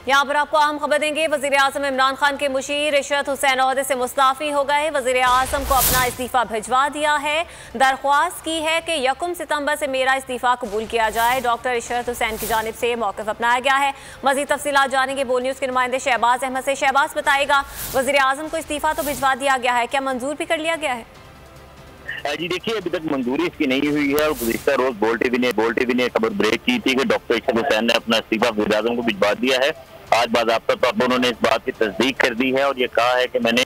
यहाँ पर आपको अहम खबर देंगे। वजीर आजम इमरान खान के मुशीर इशरत हुसैन ओहदे से मुस्ताफी हो गए। वजीर आजम को अपना इस्तीफा भिजवा दिया है। दरख्वास्त की है कि 1 सितंबर से मेरा इस्तीफा कबूल किया जाए। डॉक्टर इशरत हुसैन की जानिब से मौक़िफ़ अपनाया गया है। मज़ीद तफसीलात जानेंगे बोल न्यूज़ के नुमाइंदे शहबाज अहमद से। शहबाज बताएगा, वजीर आजम को इस्तीफा तो भिजवा दिया गया है, क्या मंजूर भी कर लिया गया है? जी देखिए, अभी तक मंजूरी इसकी नहीं हुई है और गुज़िश्ता रोज बोल टीवी ने खबर ब्रेक की थी कि डॉक्टर इशरत हुसैन ने अपना इस्तीफा वज़ीर आज़म को भिजवा दिया है। आज बाज़ाब्ता तौर पर उन्होंने इस बात की तस्दीक कर दी है और ये कहा है कि मैंने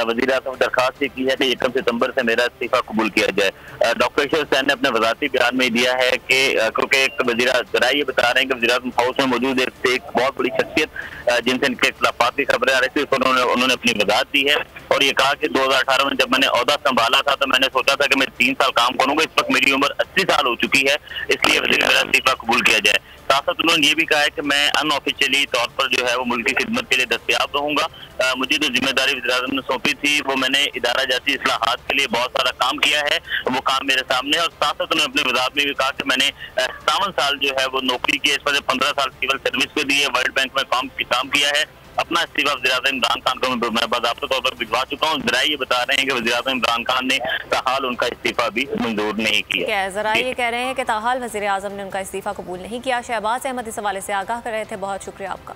वज़ीर आज़म को दरखास्त की है कि 1 सितंबर से मेरा इस्तीफा कबूल किया जाए। डॉक्टर इशरत हुसैन ने अपने वज़ाती बयान में दिया है कि क्योंकि ये बता रहे हैं कि वज़ीर आज़म हाउस में मौजूद एक बहुत बड़ी शख्सियत जिनसे इनके इख्तिलाफात की खबरें आ रही थी, उन्होंने अपनी वज़ाहत दी है और ये कहा कि 2018 में जब मैंने ओहदा संभाला था तो मैंने सोचा था कि मैं 3 साल काम करूंगा। इस वक्त मेरी उम्र 80 साल हो चुकी है, इसलिए वज़ीर मेरा इस्तीफा कबूल किया जाए। साथ साथ उन्होंने ये भी कहा है कि मैं अनऑफिशियली तौर पर जो है वो मुल्क की खिदमत के लिए दस्तयाब रहूंगा। मुझे जो जिम्मेदारी वज़ीर आज़म ने सौंपी थी वो मैंने इदारा जाती इस्लाहात के लिए बहुत सारा काम किया है, वो काम मेरे सामने है। और साथ साथ उन्होंने अपनी वज़ाहत में भी कहा कि मैंने 57 साल जो है वो नौकरी की, इस वजह 15 साल सिविल सर्विस को दी है, वर्ल्ड बैंक में काम किया है। अपना इस्तीफा वज़ीर आज़म इमरान खान को मैं बाज़ाब्ता तौर पर भिजवा चुका हूँ। ज़रा ये बता रहे हैं कि वज़ीर आज़म इमरान खान ने ताहाल उनका इस्तीफा भी मंजूर नहीं किया। ज़रा ये कह रहे हैं कि ताहाल वज़ीर आज़म ने उनका इस्तीफा कबूल नहीं किया। शहबाज अहमद इस हवाले से आगाह कर रहे थे। बहुत शुक्रिया आपका।